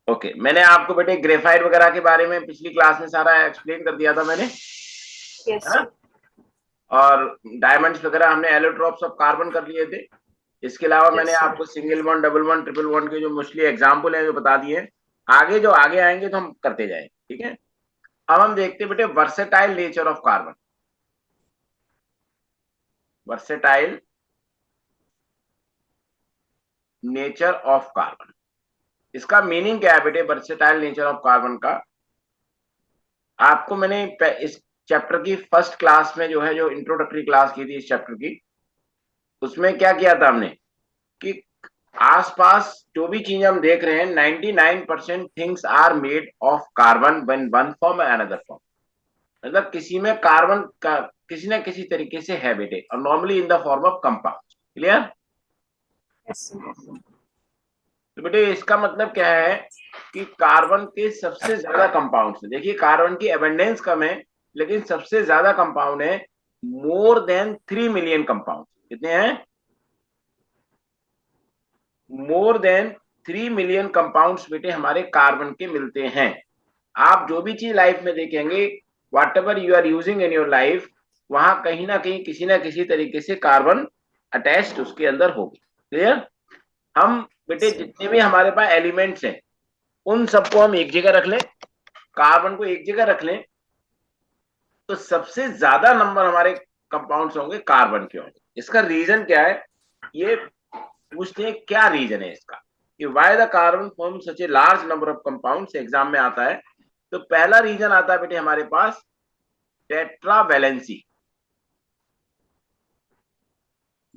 Okay, मैंने आपको बेटे ग्रेफाइट वगैरह के बारे में पिछली क्लास में सारा एक्सप्लेन कर दिया था मैंने, यस है ना। और डायमंड्स वगैरह हमने एलोट्रॉप्स ऑफ कार्बन कर लिए थे। इसके अलावा मैंने यस आपको single bond, double bond, triple bond के जो मोस्टली एग्जाम्पल है जो बता दिए। आगे जो आगे आएंगे तो हम करते जाएंगे, ठीक है। अब हम देखते हैं बेटे versatile nature of carbon. Versatile nature of carbon, इसका मीनिंग क्या है बेटे वर्सेटाइल नेचर ऑफ कार्बन का। आपको मैंने इस चैप्टर की फर्स्ट क्लास में जो है, जो इंट्रोडक्टरी क्लास की थी इस चैप्टर की, उसमें क्या किया था हमने कि आसपास जो भी चीजें हम देख रहे हैं 99% things are made of carbon one one form and another form. मतलब किसी में कार्बन का किसी न किसी तरीके से है बेटे, और normally in the form of compound. Clear. Yes तो बेटे इसका मतलब क्या है कि कार्बन के सबसे ज्यादा कंपाउंड है। देखिए कार्बन की एबंडेंस कम है, लेकिन सबसे ज्यादा कंपाउंड है। More than 3 million compound. कितने हैं? मोर देन 3 मिलियन कंपाउंड्स बेटे हमारे कार्बन के मिलते हैं। आप जो भी चीज लाइफ में देखेंगे, whatever you are using in your life, वहां कहीं ना कहीं किसी ना किसी तरीके से कार्बन अटैच्ड उसके अंदर होगी। क्लियर। हम बेटे जितने भी हमारे पास एलिमेंट्स हैं उन सबको हम एक जगह रख लें, कार्बन को एक जगह रख लें, तो सबसे ज्यादा नंबर हमारे कंपाउंड्स होंगे कार्बन के होंगे। इसका रीजन क्या है, ये पूछते हैं क्या रीजन है इसका कि why the carbon form such a large number of compounds, exam में आता है। तो पहला रीजन आता है बेटे हमारे पास टेट्रावैलेंसी।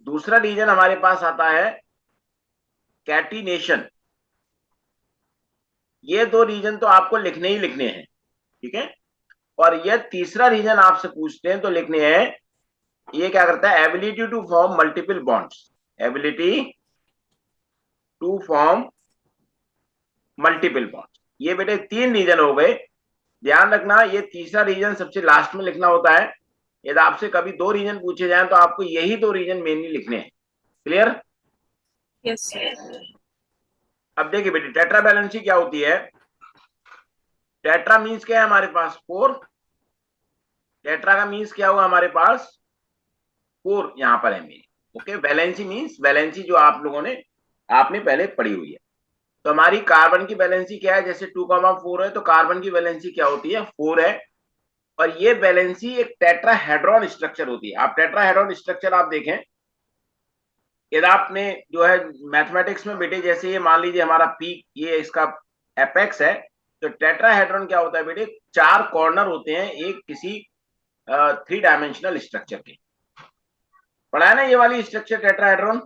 दूसरा रीजन हमारे पास आता है कैटिनेशन। ये दो रीजन तो आपको लिखने ही लिखने हैं, ठीक है। और ये तीसरा रीजन आपसे पूछते हैं तो लिखने हैं, ये क्या करता है, ability to form multiple bonds. Ability to form multiple bonds. ये बेटे 3 रीजन हो गए। ध्यान रखना ये तीसरा रीजन सबसे लास्ट में लिखना होता है। यदि आपसे कभी 2 रीजन पूछे जाएं तो आपको यही 2 रीजन मेनली लिखने हैं। क्लियर। यस अब देखिए बेटे टेट्रा बैलेंसी क्या होती है। टेट्रा मीन्स क्या है हमारे पास 4। टेट्रा का मीन्स क्या हुआ हमारे पास 4 यहां पर है मेरी। ओके, वैलेंसी मीन्स वैलेंसी जो आप लोगों ने आपने पहले पढ़ी हुई है। तो हमारी कार्बन की वैलेंसी क्या है, जैसे 2,4 है तो कार्बन की वैलेंसी क्या होती है 4 है। और ये वैलेंसी एक टेट्राहेड्रॉन स्ट्रक्चर होती है। आप टेट्राहेड्रॉन स्ट्रक्चर आप देखें, यदि आपने जो है मैथमेटिक्स में बेटे, जैसे ये मान लीजिए हमारा पीक, ये इसका एपेक्स है। तो टेट्राहेड्रॉन क्या होता है बेटे, 4 कॉर्नर होते हैं एक किसी 3 डायमेंशनल स्ट्रक्चर के। पढ़ा है ना ये वाली स्ट्रक्चर टेट्राहेड्रॉन।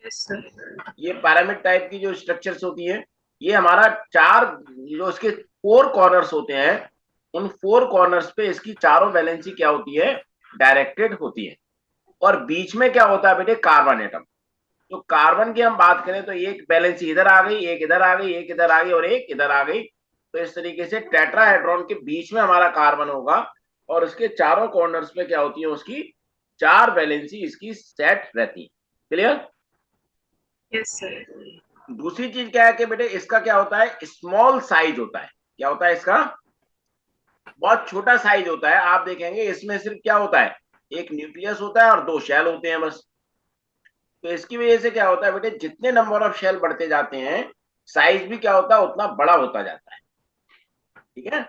यस सर ये पैरामिड टाइप की जो स्ट्रक्चर्स होती है, ये हमारा 4 जो इसके 4 कॉर्नर्स होते हैं, उन 4 कॉर्नर्स पे इसकी चारों वैलेंसी क्या होती है, डायरेक्टेड होती है। और बीच में क्या होता है बेटे, कार्बन एटम। तो कार्बन की हम बात करें तो एक वैलेंसी इधर आ गई, एक इधर आ गई, एक इधर आ गई और एक इधर आ गई। तो इस तरीके से टेट्राहेड्रॉन के बीच में हमारा कार्बन होगा, और उसके चारों कॉर्नर्स पे क्या होती है, उसकी 4 वैलेंसी इसकी सेट रहती है। क्लियर। यस सर दूसरी चीज क्या है कि बेटे इसका क्या होता है, स्मॉल साइज होता है। क्या होता है इसका, बहुत छोटा साइज होता है। आप देखेंगे इसमें सिर्फ क्या होता है, एक न्यूक्लियस होता है और 2 शेल होते हैं बस। तो इसकी वजह से क्या होता है बेटे, जितने नंबर ऑफ शेल बढ़ते जाते हैं, साइज भी क्या होता है उतना बड़ा होता जाता है। ठीक है।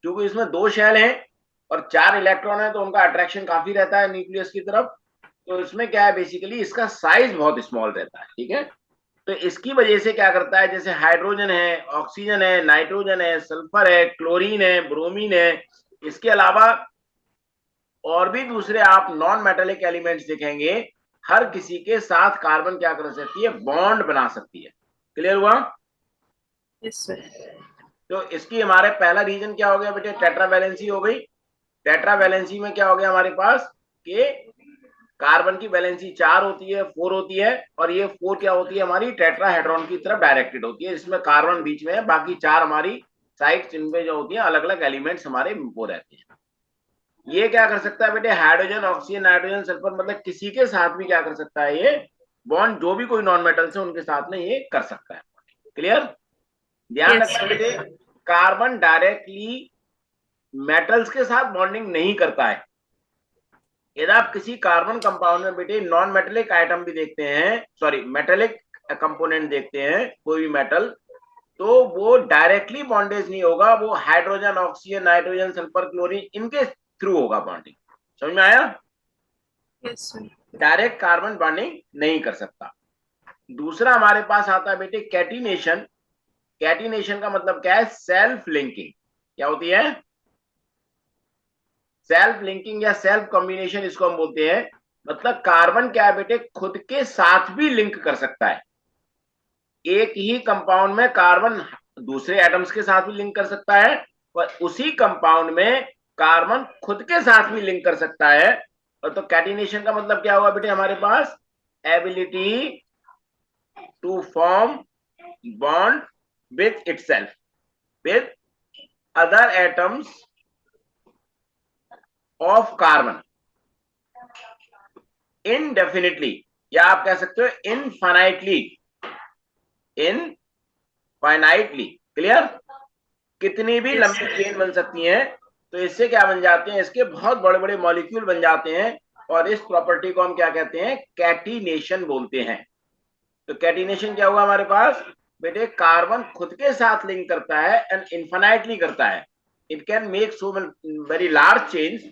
क्योंकि इसमें 2 शेल हैं और 4 इलेक्ट्रॉन है, तो उनका अट्रैक्शन काफी रहता है न्यूक्लियस की तरफ। तो इसमें क्या है, बेसिकली इसका साइज बहुत स्मॉल रहता है। ठीक है। तो इसकी वजह से क्या करता है, जैसे हाइड्रोजन है, ऑक्सीजन है, नाइट्रोजन है, सल्फर है, क्लोरीन है, ब्रोमीन है, इसके अलावा और भी दूसरे आप नॉन मेटेलिक एलिमेंट्स देखेंगे, हर किसी के साथ कार्बन क्या कर सकती है, बॉन्ड बना सकती है। क्लियर हुआ। यस सर तो इसकी हमारे पहला रीजन क्या हो गया बेटे, टेट्रावैलेंसी हो गई। टेट्रावैलेंसी में क्या हो गया हमारे पास कि कार्बन की वैलेंसी 4 होती है, 4 होती है, और ये 4 क्या होती है हमारी, टेट्राहेड्रॉन की तरफ डायरेक्टेड होती है, जिसमें कार्बन बीच में है, बाकी 4 हमारी साइड इनमें जो होती है अलग अलग एलिमेंट्स हमारे वो रहते हैं। ये क्या कर सकता है बेटे, हाइड्रोजन, ऑक्सीजन, नाइट्रोजन, सल्फर, मतलब किसी के साथ भी क्या कर सकता है ये बॉन्ड, जो भी कोई नॉन मेटल्स है उनके साथ में ये कर सकता है। क्लियर। ध्यान Yes, रखना sir. बेटे, कार्बन डायरेक्टली मेटल्स के साथ बॉन्डिंग नहीं करता है। यदि आप किसी कार्बन कंपाउंड में बेटे नॉन मेटेलिक आइटम भी देखते हैं, सॉरी मेटेलिक कंपोनेंट देखते हैं, कोई भी मेटल, तो वो डायरेक्टली बॉन्डेज नहीं होगा, वो hydrogen, oxygen, nitrogen, sulphur, chlorine, इनके थ्रू होगा बॉन्डिंग। समझ में आया? Yes, sir. Direct carbon bonding नहीं कर सकता। दूसरा हमारे पास आता है बेटे कैटिनेशन। कैटिनेशन का मतलब क्या है? Self linking. क्या होती है? सेल्फ लिंकिंग या सेल्फ कॉम्बिनेशन इसको हम बोलते हैं। मतलब कार्बन क्या है बेटे, खुद के साथ भी लिंक कर सकता है। एक ही कंपाउंड में कार्बन दूसरे एटम्स के साथ भी लिंक कर सकता है, और उसी कंपाउंड में कार्बन खुद के साथ भी लिंक कर सकता है। और तो कैटिनेशन का मतलब क्या हुआ बेटे हमारे पास? Ability to form bond with itself, with other atoms of carbon indefinitely, या आप कह सकते हो इनफाइनाइटली। Infinitely, clear? कितनी भी Yes, लंबी sir. चेन बन सकती है। तो इससे क्या बन जाते हैं? इसके बहुत बड़े बड़े मॉलिक्यूल बन जाते हैं, और इस प्रॉपर्टी को हम क्या कहते हैं? कैटिनेशन बोलते हैं। तो कैटिनेशन क्या हुआ हमारे पास बेटे? कार्बन खुद के साथ लिंक करता है एंड इनफाइनाइटली करता है। It can make so very large change.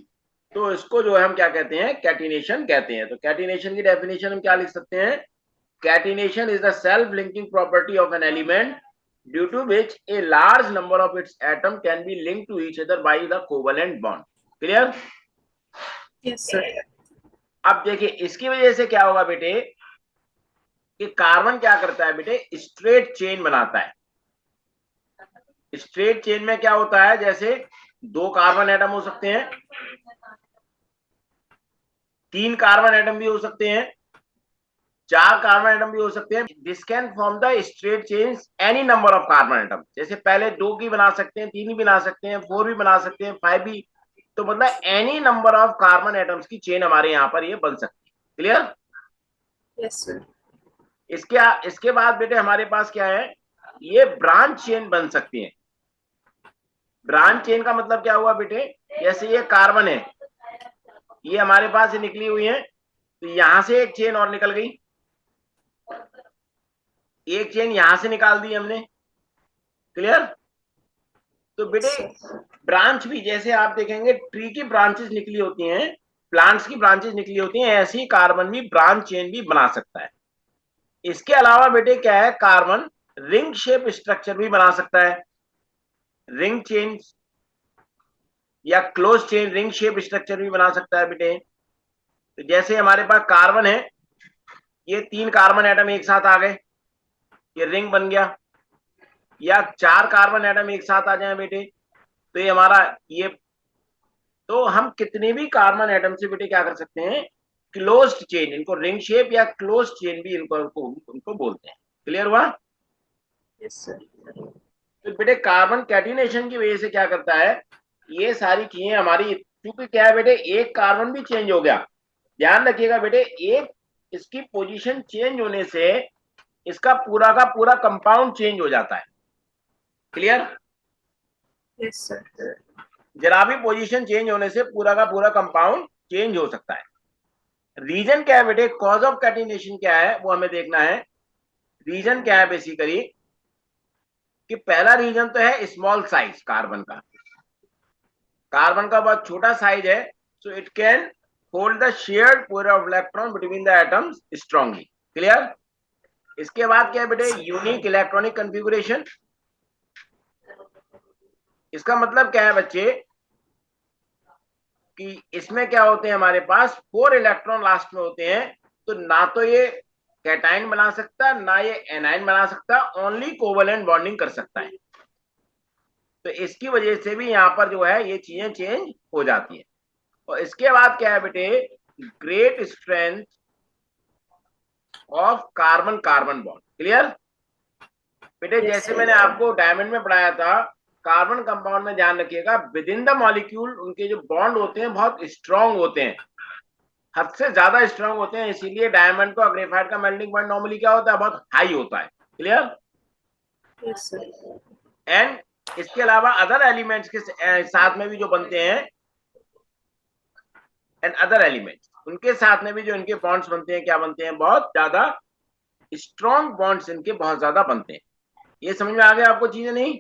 तो इसको जो है हम क्या कहते हैं? कैटिनेशन कहते हैं। तो कैटिनेशन की डेफिनेशन हम क्या लिख सकते हैं? Catenation is the self linking property of an element due to which a large number of its atom can be linked to each other by the covalent bond. Clear? Yes, sir. अब देखिए इसकी वजह से क्या होगा बेटे कि carbon क्या करता है बेटे? स्ट्रेट चेन बनाता है। स्ट्रेट चेन में क्या होता है? जैसे 2 कार्बन एटम हो सकते हैं, 3 कार्बन एटम भी हो सकते हैं, 4 कार्बन एटम भी हो सकते हैं। This can form the straight chain any number of carbon atom. जैसे पहले 2 की बना सकते हैं, 3 भी बना सकते हैं, 4 भी बना सकते हैं, 5 भी। तो मतलब any number of carbon atoms की चेन हमारे यहाँ पर ये बन सकती है। क्लियर? Yes, sir. इसके बाद बेटे हमारे पास क्या है? ये ब्रांच चेन बन सकती है। ब्रांच चेन का मतलब क्या हुआ बेटे? जैसे ये कार्बन है, ये हमारे पास से निकली हुई है, तो यहां से एक चेन और निकल गई, एक चेन यहां से निकाल दी हमने। क्लियर? तो बेटे Yes, sir. ब्रांच भी जैसे आप देखेंगे ट्री की ब्रांचेस निकली होती हैं, प्लांट्स की ब्रांचेस निकली होती हैं, ऐसे ही कार्बन भी ब्रांच चेन भी बना सकता है। इसके अलावा बेटे क्या है? कार्बन रिंग शेप स्ट्रक्चर भी बना सकता है। रिंग चेन या close chain ring shape structure भी बना सकता है बेटे। तो जैसे हमारे पास कार्बन है, ये 3 कार्बन एटम एक साथ आ गए, ये रिंग बन गया। या 4 कार्बन एटम एक साथ आ जाए बेटे, तो ये हमारा ये, तो हम कितने भी कार्बन एटम से बेटे क्या कर सकते हैं? क्लोज्ड चेन, इनको रिंग शेप या क्लोज चेन भी इनको बोलते हैं। क्लियर हुआ? Yes, sir. तो बेटे कार्बन कैटिनेशन की वजह से क्या करता है? ये सारी चीजें हमारी, क्योंकि क्या है बेटे, एक कार्बन भी चेंज हो गया, ध्यान रखिएगा बेटे, एक इसकी पोजीशन चेंज होने से इसका पूरा का पूरा कंपाउंड चेंज हो जाता है। क्लियर? Yes, sir. जरा भी पोजीशन चेंज होने से पूरा का पूरा कंपाउंड चेंज हो सकता है। रीजन क्या है बेटे? कॉज ऑफ कैटिनेशन क्या है वो हमें देखना है। रीजन क्या है बेसिकली? कि पहला रीजन तो है स्मॉल साइज कार्बन का। कार्बन का बहुत छोटा साइज है, so it can hold the shared pair of electron between the atoms strongly. Clear? इसके बाद क्या है बेटे? Unique electronic configuration. इसका मतलब क्या है बच्चे कि इसमें क्या होते हैं? हमारे पास 4 इलेक्ट्रॉन लास्ट में होते हैं, तो ना तो ये कैटाइन बना सकता, ना ये एनाइन बना सकता, ओनली कोवेलेंट बॉन्डिंग कर सकता है। तो इसकी वजह से भी यहाँ पर जो है ये चीजें चेंज हो जाती है। और इसके बाद क्या है बेटे? Great strength of carbon carbon bond. Clear बेटे? Yes, जैसे sir. मैंने आपको डायमंड में पढ़ाया था, कार्बन कंपाउंड में ध्यान रखिएगा विद इन द मॉलिक्यूल उनके जो बॉन्ड होते हैं बहुत स्ट्रांग होते हैं, हद से ज्यादा स्ट्रांग होते हैं। इसीलिए डायमंड का ग्रेफाइट का मेल्टिंग पॉइंट नॉर्मली क्या होता है? बहुत हाई होता है। क्लियर? Yes, sir. एंड इसके अलावा अदर एलिमेंट्स के साथ में भी जो बनते हैं, एंड अदर एलिमेंट्स, उनके साथ में भी जो इनके बॉन्ड्स बनते हैं, क्या बनते हैं, बहुत ज्यादा स्ट्रॉन्ग बॉन्ड्स इनके बहुत ज्यादा बनते हैं। ये समझ में आ गया आपको चीजें? नहीं?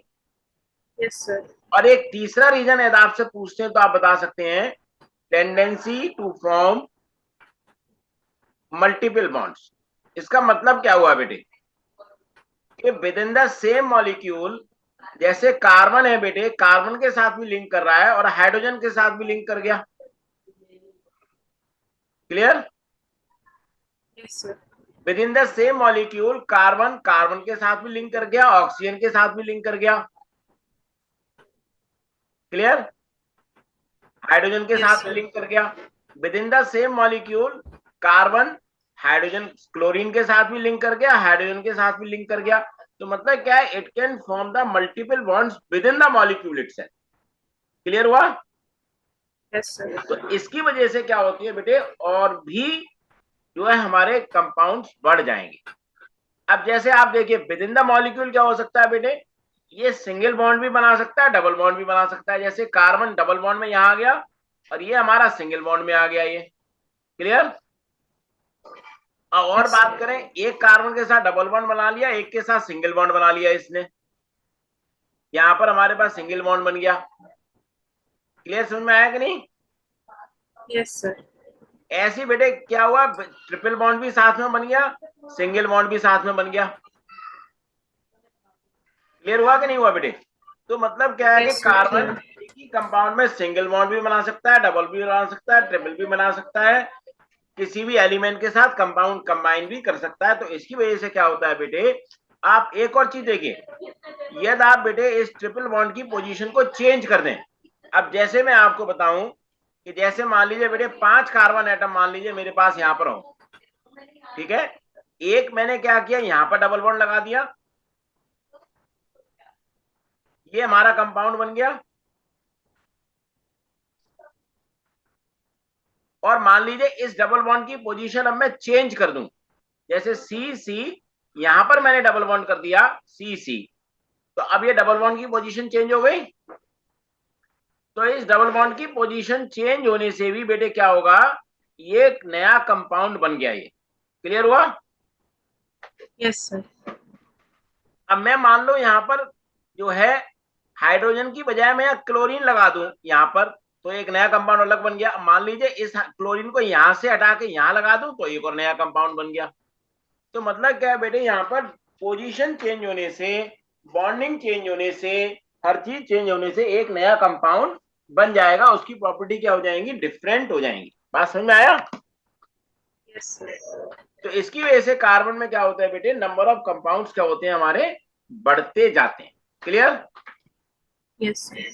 Yes sir. और एक तीसरा रीजन यदि आपसे पूछते हैं तो आप बता सकते हैं, tendency to form multiple bonds. इसका मतलब क्या हुआ बेटे कि within the same molecule, जैसे कार्बन है बेटे, कार्बन के साथ भी लिंक कर रहा है और हाइड्रोजन के साथ भी लिंक कर गया। Clear? Yes sir. With in the same molecule carbon carbon के साथ भी लिंक कर गया, ऑक्सीजन के साथ भी लिंक कर गया। क्लियर? हाइड्रोजन के Yes, साथ sir. भी लिंक कर गया। With in the same molecule carbon hydrogen chlorine के साथ भी लिंक कर गया, हाइड्रोजन के साथ भी लिंक कर गया। तो मतलब क्या है, it can form the multiple bonds with in the molecule itself. Clear हुआ? Yes, sir. तो इसकी वजह से क्या होती है बेटे, और भी जो है हमारे कंपाउंड्स बढ़ जाएंगे। अब जैसे आप देखिए विद इन द मॉलिक्यूल क्या हो सकता है बेटे, ये सिंगल बॉन्ड भी बना सकता है, डबल बॉन्ड भी बना सकता है। जैसे कार्बन डबल बॉन्ड में यहां आ गया और ये हमारा सिंगल बॉन्ड में आ गया ये। क्लियर? और Yes, बात sir. करें, एक कार्बन के साथ डबल बॉन्ड बना लिया, एक के साथ सिंगल बॉन्ड बना लिया इसने, यहां पर हमारे पास सिंगल बॉन्ड बन गया। क्लियर? समझ में आया कि नहीं? Yes, sir. ऐसे बेटे क्या हुआ, ट्रिपल बॉन्ड भी साथ में बन गया, सिंगल बॉन्ड भी साथ में बन गया। क्लियर हुआ कि नहीं हुआ बेटे? तो मतलब क्या है कि Yes, sir. कार्बन एक ही कंपाउंड में सिंगल बॉन्ड भी बना सकता है, डबल भी बना सकता है, ट्रिपल भी बना सकता है, किसी भी एलिमेंट के साथ कंपाउंड कंबाइन भी कर सकता है। तो इसकी वजह से क्या होता है बेटे, आप एक और चीज देखिए, यदि आप बेटे इस ट्रिपल बॉन्ड की पोजीशन को चेंज कर दें। अब जैसे मैं आपको बताऊं कि जैसे मान लीजिए बेटे 5 कार्बन एटम मान लीजिए मेरे पास यहां पर हो, ठीक है, एक मैंने क्या किया, यहां पर डबल बॉन्ड लगा दिया, ये हमारा कंपाउंड बन गया। और मान लीजिए इस डबल बॉन्ड की पोजीशन अब मैं चेंज कर दूं, जैसे सी सी, यहां पर मैंने डबल बॉन्ड कर दिया सी सी, तो अब ये डबल बॉन्ड की पोजीशन चेंज हो गई। तो इस डबल बॉन्ड की पोजीशन चेंज होने से भी बेटे क्या होगा, ये एक नया कंपाउंड बन गया ये। क्लियर हुआ? Yes, sir. अब मैं मान लो यहां पर जो है हाइड्रोजन की बजाय मैं क्लोरीन लगा दूं यहां पर, तो एक नया कंपाउंड अलग बन गया। मान लीजिए इस क्लोरीन को यहां से हटा के यहां लगा दूं तो एक और नया कंपाउंड बन गया। तो मतलब क्या है बेटे, यहाँ पर पोजीशन चेंज होने से, बॉन्डिंग चेंज होने से, हर चीज चेंज होने से एक नया कंपाउंड बन जाएगा, उसकी प्रॉपर्टी क्या हो जाएंगी, डिफरेंट हो जाएंगी। बात समझ में आया? Yes, sir. तो इसकी वजह से कार्बन में क्या होता है बेटे, नंबर ऑफ कंपाउंड्स क्या होते हैं हमारे, बढ़ते जाते हैं। क्लियर? Yes, sir.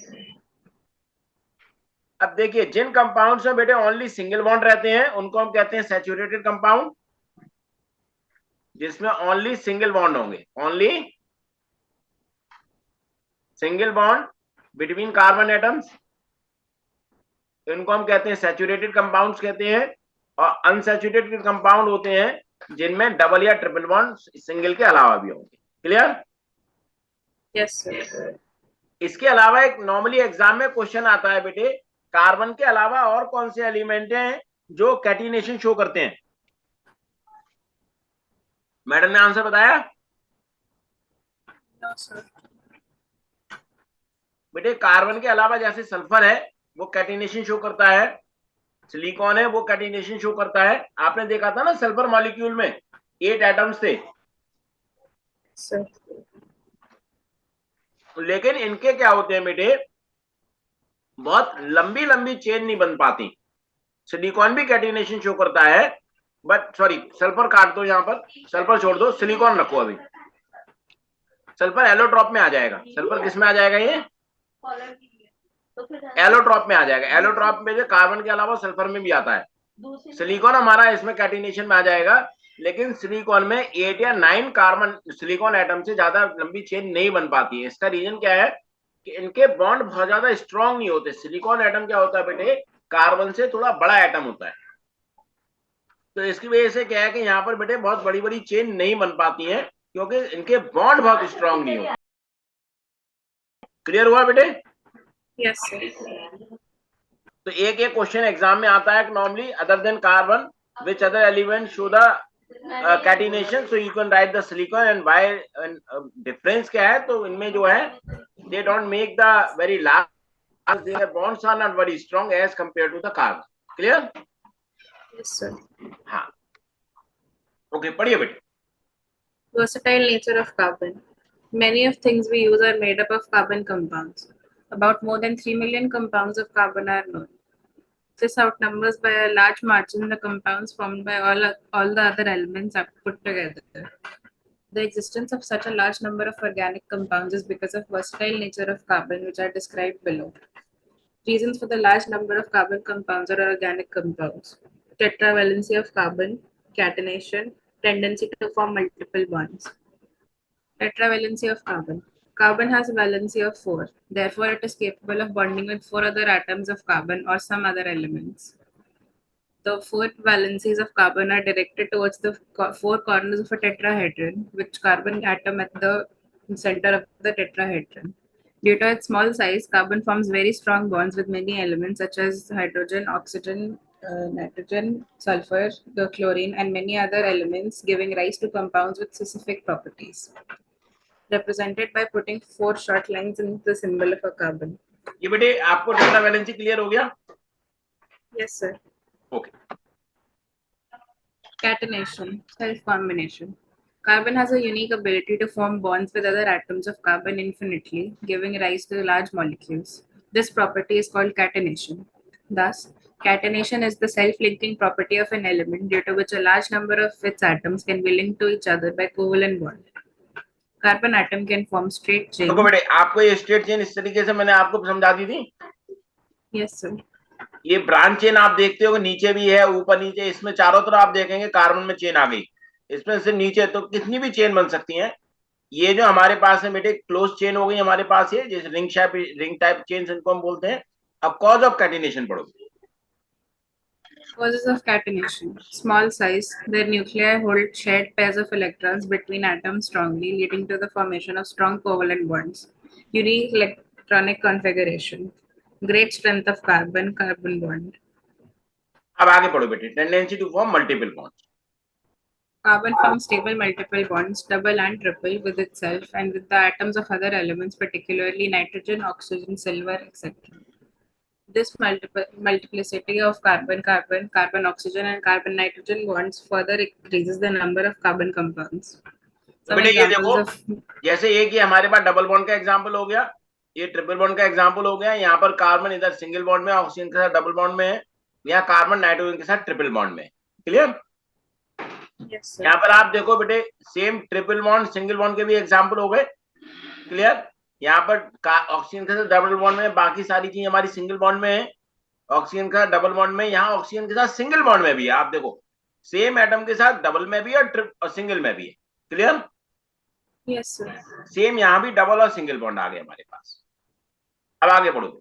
अब देखिए जिन कंपाउंड्स में बेटे ओनली सिंगल बॉन्ड रहते हैं उनको हम कहते हैं सैचुरेटेड कंपाउंड, जिसमें ओनली सिंगल बॉन्ड होंगे, only single bond between carbon atoms, इनको हम कहते हैं सैचुरेटेड कंपाउंड्स कहते हैं। और अनसैचुरेटेड कंपाउंड होते हैं जिनमें डबल या ट्रिपल बॉन्ड सिंगल के अलावा भी होंगे। क्लियर? Yes, sir. इसके अलावा एक नॉर्मली एग्जाम में क्वेश्चन आता है बेटे, कार्बन के अलावा और कौन से एलिमेंट हैं जो कैटिनेशन शो करते हैं? मैडम ने आंसर बताया No, sir. बेटे, कार्बन के अलावा जैसे सल्फर है वो कैटिनेशन शो करता है, सिलिकॉन है वो कैटिनेशन शो करता है। आपने देखा था ना सल्फर मॉलिक्यूल में 8 एटम्स थे, Sir. लेकिन इनके क्या होते हैं बेटे, बहुत लंबी लंबी चेन नहीं बन पाती। सिलिकॉन भी कैटिनेशन शो करता है, बट सॉरी सल्फर काट दो, यहां पर सल्फर छोड़ दो, सिलिकॉन रखो अभी। सल्फर एलोट्रॉप में आ जाएगा। सल्फर किस में आ जाएगा, ये एलोट्रॉप में आ जाएगा। एलोट्रॉप में जो कार्बन के अलावा सल्फर में भी आता है। सिलिकॉन हमारा इसमें कैटिनेशन में आ जाएगा, लेकिन सिलिकॉन में 8 या 9 कार्बन सिलिकॉन एटम से ज्यादा लंबी चेन नहीं बन पाती है। इसका रीजन क्या है कि इनके बॉन्ड बहुत ज्यादा स्ट्रांग नहीं होते। सिलिकॉन एटम क्या होता है बेटे, कार्बन से थोड़ा बड़ा एटम होता है। तो इसकी वजह से क्या है कि यहाँ पर बेटे बहुत बड़ी बड़ी चेन नहीं बन पाती है, क्योंकि इनके बॉन्ड बहुत स्ट्रांग नहीं होते। क्लियर हुआ बेटे? Yes, sir. तो एक एक क्वेश्चन एग्जाम में आता है normally, other then carbon which other element show the catenation, so you can write the silicon and why, difference क्या है? तो इनमें जो है they don't make the very large, their bonds are not very strong as compare to the carbon. Clear? Yes, sir. हाँ, okay, पढ़िए बेटे। Versatile nature of carbon. Many of things we use are made up of carbon compounds. About more than 3 million compounds of carbon are known. This outnumbers by a large margin the compounds formed by all the other elements are put together. The existence of such a large number of organic compounds is because of versatile nature of carbon, which are described below. Reasons for the large number of carbon compounds or organic compounds: tetravalency of carbon, catenation, tendency to form multiple bonds. Tetravalency of carbon. Carbon has a valency of 4, therefore it is capable of bonding with 4 other atoms of carbon or some other elements. The 4 valencies of carbon are directed towards the 4 corners of a tetrahedron, with carbon atom at the center of the tetrahedron. Due to its small size, carbon forms very strong bonds with many elements such as hydrogen, oxygen, nitrogen, sulfur, the chlorine, and many other elements, giving rise to compounds with specific properties, represented by putting 4 short lines in the symbol of a carbon. ये बेटे आपको tetravalency clear हो गया? Yes, sir. Okay. Catenation, self-combination. Carbon has a unique ability to form bonds with other atoms of carbon infinitely, giving rise to large molecules. This property is called catenation. Thus, catenation is the self-linking property of an element due to which a large number of its atoms can be linked to each other by covalent bond. Carbon atom can form straight chain. देखो बेटे, आपको ये straight chain इस तरीके से मैंने आपको समझा दी थी। Yes, sir. ये ब्रांच चेन आप देखते हो नीचे भी है, ऊपर नीचे, इसमें चारों तरफ आप देखेंगे कार्बन में चेन आ गई, इसमें से नीचे तो कितनी भी चेन बन सकती है। ये जो हमारे पास है बेटे क्लोज चेन हो गई हमारे पास, ये जैसे रिंग टाइप चेन इनको हम बोलते हैं। अब कॉज ऑफ कैटिनेशन पढ़ो। Causes of catenation. Small size. Their nuclei hold shared pairs of electrons between atoms strongly, leading to the formation of strong covalent bonds. Unique electronic configuration. Great strength of carbon-carbon bond. अब आगे पढ़ो बेटे। Tendency to form multiple bonds. Carbon forms stable multiple bonds, double and triple, with itself and with the atoms of other elements, particularly nitrogen, oxygen, silver, etc. This multiplicity of carbon-carbon, carbon-oxygen, and carbon-nitrogen bonds further increases the number of carbon compounds. तो बेटे ये देखो, जैसे एक ये हमारे पास double bond का example हो गया, ये ट्रिपल बॉन्ड का एग्जांपल हो गया। यहाँ पर कार्बन इधर सिंगल बॉन्ड में ऑक्सीजन के साथ डबल बॉन्ड में है, यहाँ कार्बन नाइट्रोजन के साथ ट्रिपल बॉन्ड में। क्लियर? Yes, यहाँ पर आप देखो बेटे, same triple bond single bond के भी एग्जांपल हो गए। क्लियर? यहाँ पर ऑक्सीजन के साथ डबल बॉन्ड में, बाकी सारी चीज हमारी सिंगल बॉन्ड में है। ऑक्सीजन का डबल बॉन्ड में, यहाँ ऑक्सीजन के साथ सिंगल बॉन्ड में भी है। आप देखो सेम एटम के साथ डबल में भी है और सिंगल में भी है। क्लियर? Yes, sir. सेम यहाँ भी डबल और सिंगल बॉन्ड आ गए हमारे पास। अब आगे बढ़ो।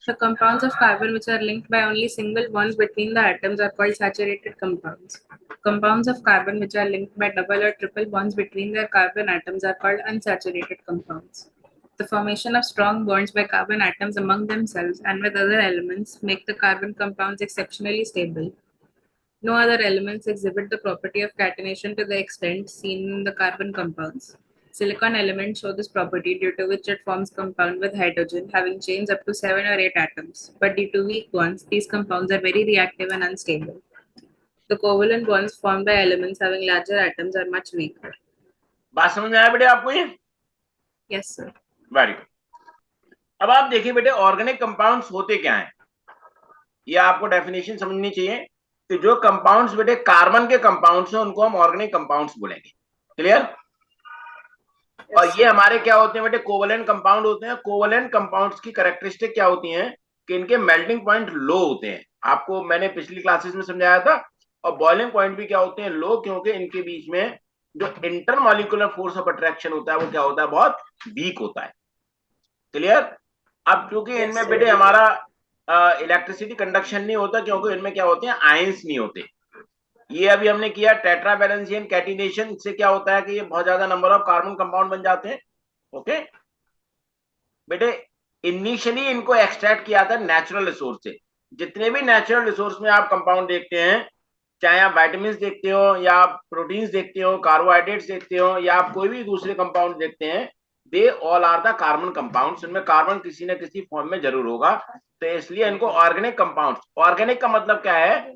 The compounds of carbon which are linked by only single bonds between the atoms are called saturated compounds. Compounds of carbon which are linked by double or triple bonds between their carbon atoms are called unsaturated compounds. The formation of strong bonds by carbon atoms among themselves and with other elements make the carbon compounds exceptionally stable. No other elements exhibit the property of catenation to the extent seen in the carbon compounds. Silicon elements show this property, due to which it forms compound with hydrogen having chains up to 7 or 8 atoms. But due to weak bonds, these compounds are very reactive and unstable. The covalent bonds formed by elements having larger atoms are much weaker. बात समझ में आया बेटे आपको ये? Yes, sir. Very good. अब आप देखिए बेटे, ऑर्गेनिक कंपाउंड्स होते क्या हैं, ये आपको डेफिनेशन समझनी चाहिए कि जो कंपाउंड्स बेटे कार्बन के कंपाउंड्स हैं उनको हम ऑर्गेनिक कंपाउंड्स बोलेंगे। क्लियर? और ये हमारे क्या होते हैं बेटे, कोवलेंट कंपाउंड होते हैं। कोवलेंट कंपाउंड्स की कैरेक्टरिस्टिक क्या होती हैं कि इनके मेल्टिंग पॉइंट लो होते हैं, आपको मैंने पिछली क्लासेस में समझाया था। और बॉइलिंग पॉइंट भी क्या होते हैं, लो, क्योंकि इनके बीच में जो इंटरमॉलिक्यूलर फोर्स ऑफ अट्रैक्शन होता है वो क्या होता है, बहुत वीक होता है। क्लियर? अब क्योंकि इनमें बेटे हमारा इलेक्ट्रिसिटी कंडक्शन नहीं होता, क्योंकि इनमें क्या होते हैं, आयंस नहीं होते। ये अभी हमने किया टेट्रावैलेंसी एंड कैटिनेशन, इससे क्या होता है कि ये बहुत ज्यादा नंबर ऑफ कार्बन कंपाउंड बन जाते हैं। ओके, बेटे इनिशियली इनको एक्सट्रैक्ट किया था नेचुरल रिसोर्स से। जितने भी नेचुरल रिसोर्स में आप कंपाउंड देखते हैं, चाहे आप वाइटामिन देखते हो या आप प्रोटीन्स देखते हो, कार्बोहाइड्रेट्स देखते हो या आप कोई भी दूसरे कंपाउंड देखते हैं, they all are the carbon compounds. इनमें कार्बन किसी न किसी फॉर्म में जरूर होगा, तो इसलिए इनको ऑर्गेनिक कंपाउंड्स। ऑर्गेनिक का मतलब क्या है?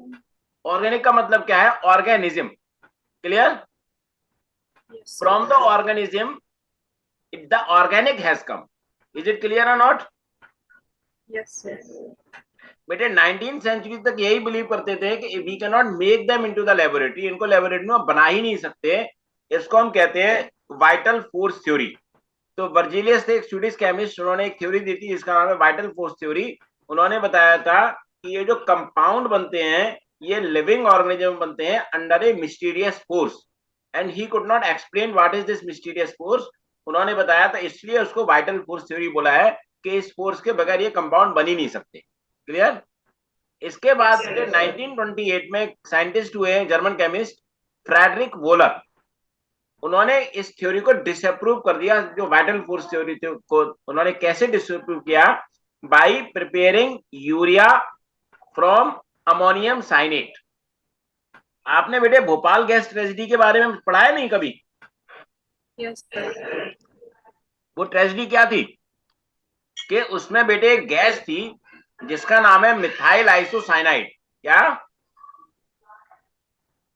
ऑर्गेनिक का मतलब क्या है? Organism. Clear? Yes, from the organism the organic has come. Is it clear और नॉट? yes, sir. बेटे 19th सेंचुरी तक यही बिलीव करते थे कि we can not make them into the laboratory, इनको लेबोरेटरी में बना ही नहीं सकते। इसको हम कहते हैं वाइटल फोर्स थ्योरी। तो वर्जिलियस थे एक स्वीडिश केमिस्ट, उन्होंने एक थ्योरी दी थी जिसका नाम है वाइटल फोर्स थ्योरी। उन्होंने बताया था कि ये जो कंपाउंड बनते हैं ये लिविंग ऑर्गेनिज्म बनते हैं under A mysterious force, and he could not explain what is this mysterious force. उन्होंने बताया था, इसलिए उसको वाइटल फोर्स थ्योरी बोला है कि इस फोर्स के बगैर ये कंपाउंड बन ही नहीं सकते। क्लियर? इसके बाद 1928 में साइंटिस्ट हुए जर्मन केमिस्ट फ्रेडरिक वोलर। उन्होंने इस थ्योरी को डिसअप्रूव कर दिया, जो वाइटल फोर्स थ्योरी को। उन्होंने कैसे डिसअप्रूव किया? By preparing urea from ammonium cyanate. आपने बेटे भोपाल गैस ट्रेजेडी के बारे में पढ़ा है नहीं कभी? Yes, sir. वो ट्रेजेडी क्या थी कि उसमें बेटे एक गैस थी जिसका नाम है मिथाइल आइसोसाइनाइड। क्या?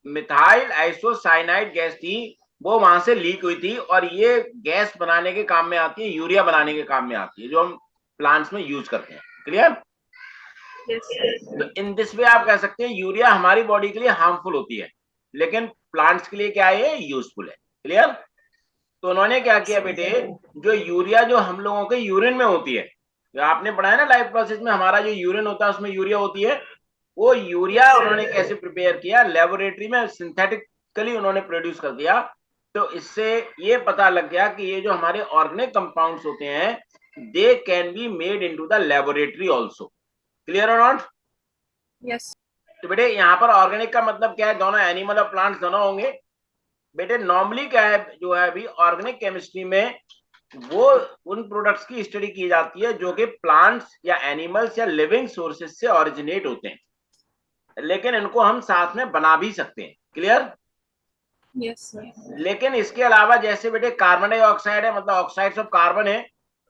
मिथाइल आइसोसाइनाइड गैस थी, वो वहां से लीक हुई थी, और ये गैस बनाने के काम में आती है, यूरिया बनाने के काम में आती है, जो हम प्लांट्स में यूज करते हैं। क्लियर? Yes, sir. तो इन दिस वे आप कह सकते हैं यूरिया हमारी बॉडी के लिए हार्मफुल होती है, लेकिन प्लांट्स के लिए क्या है? यूजफुल है। क्लियर? तो उन्होंने क्या किया बेटे, जो यूरिया जो हम लोगों के यूरिन में होती है, जो आपने पढ़ा है ना लाइफ प्रोसेस में, हमारा जो यूरिन होता है उसमें यूरिया होती है, वो यूरिया उन्होंने कैसे प्रिपेयर किया? लेबोरेटरी में सिंथेटिकली उन्होंने प्रोड्यूस कर दिया। तो इससे ये पता लग गया कि ये जो हमारे ऑर्गेनिक कंपाउंड्स होते हैं, they can be made into the laboratory also. Clear और नॉट? Yes. तो बेटे यहाँ पर ऑर्गेनिक का मतलब क्या है? दोनों एनिमल और प्लांट्स दोनों होंगे। बेटे नॉर्मली क्या है, जो है अभी ऑर्गेनिक केमिस्ट्री में, वो उन प्रोडक्ट्स की स्टडी की जाती है जो कि प्लांट्स या एनिमल्स या लिविंग सोर्सेज से ओरिजिनेट होते हैं, लेकिन इनको हम साथ में बना भी सकते हैं। क्लियर? Yes, sir. लेकिन इसके अलावा जैसे बेटे कार्बन डाइऑक्साइड है, मतलब ऑक्साइड्स ऑफ कार्बन है,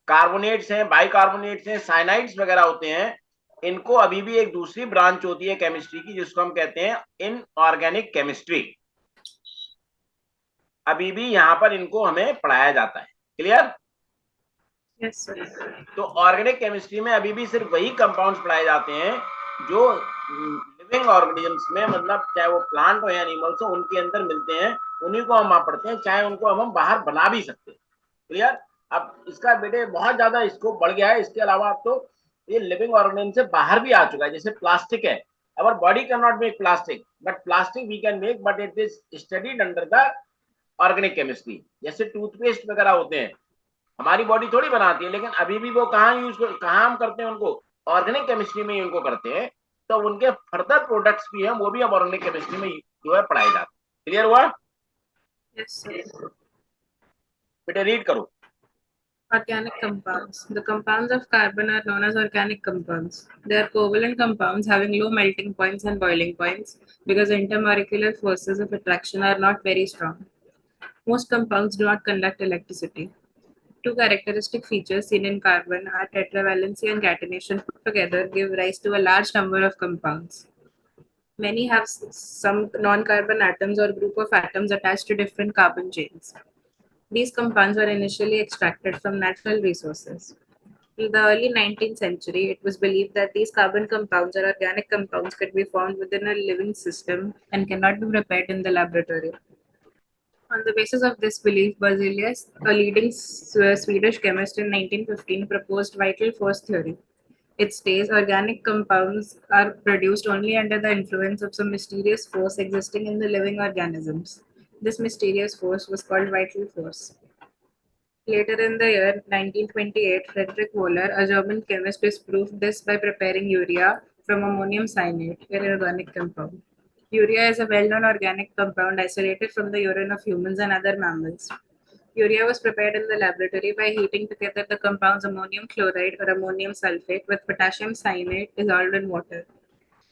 कार्बोनेट्स हैं, बाइकार्बोनेट्स हैं, साइनाइड्स वगैरह होते हैं, इनको अभी भी एक दूसरी ब्रांच होती है केमिस्ट्री की जिसको हम कहते हैं इनऑर्गेनिक केमिस्ट्री। अभी भी यहाँ पर इनको हमें पढ़ाया जाता है। क्लियर? Yes, sir. तो ऑर्गेनिक केमिस्ट्री में अभी भी सिर्फ वही कंपाउंड्स पढ़ाए जाते हैं जो लिविंग ऑर्गेनिजम्स में, मतलब चाहे वो प्लांट हो या एनिमल्स हो, उनके अंदर मिलते हैं, उन्हीं को हम वहां पढ़ते हैं, चाहे उनको हम बाहर बना भी सकते हैं। क्लियर? अब इसका बेटे बहुत ज्यादा स्कोप बढ़ गया है। इसके अलावा अब तो ये लिविंग ऑर्गेनिज्म से बाहर भी आ चुका है। जैसे प्लास्टिक है, our body can not make plastic, but plastic we can make, but it is studied under the organic chemistry. जैसे टूथपेस्ट वगैरह होते हैं, हमारी बॉडी थोड़ी बनाती है, लेकिन अभी भी वो कहाँ हम करते हैं उनको? ऑर्गेनिक केमिस्ट्री में ही उनको करते हैं। तो उनके फर्दर प्रोडक्ट्स भी हैं, वो भी अब ऑर्गेनिक केमिस्ट्री में जो है पढ़ाए जाते हैं। क्लियर हुआ? Yes, sir. बेटे रीड करो। Organic compounds. The compounds of carbon are known as organic compounds. They are covalent compounds having low melting points and boiling points because intermolecular forces of attraction are not very strong. Most compounds do not conduct electricity. Two characteristic features seen in carbon are tetravalency and catenation put together give rise to a large number of compounds. Many have some non-carbon atoms or group of atoms attached to different carbon chains. These compounds were initially extracted from natural resources. In the early 19th century, it was believed that these carbon compounds or organic compounds could be found within a living system and cannot be prepared in the laboratory. On the basis of this belief, Berzelius, a leading Swedish chemist in 1915, proposed vital force theory. It states organic compounds are produced only under the influence of some mysterious force existing in the living organisms. This mysterious force was called vital force. Later in the year 1928, Friedrich Wöhler, a German chemist, disproved this by preparing urea from ammonium cyanate, an organic compound. Urea is a well-known organic compound isolated from the urine of humans and other mammals. Urea was prepared in the laboratory by heating together the compounds ammonium chloride or ammonium sulfate with potassium cyanide dissolved in water.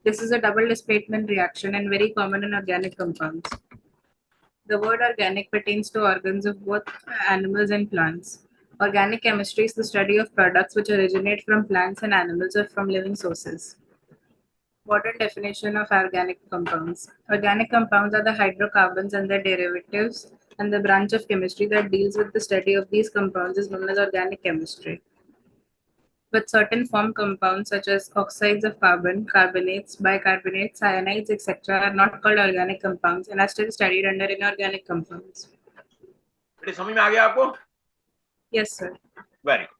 This is a double displacement reaction and very common in organic compounds. The word organic pertains to organs of both animals and plants. Organic chemistry is the study of products which originate from plants and animals or from living sources. Modern definition of organic compounds. Organic compounds are the hydrocarbons and their derivatives, and the branch of chemistry that deals with the study of these compounds is known as organic chemistry. But certain form compounds such as oxides of carbon, carbonates, bicarbonates, cyanides, etc. are not called organic compounds and are still studied under inorganic compounds. बेटे समझ में आ गया आपको? Yes, sir. Very good.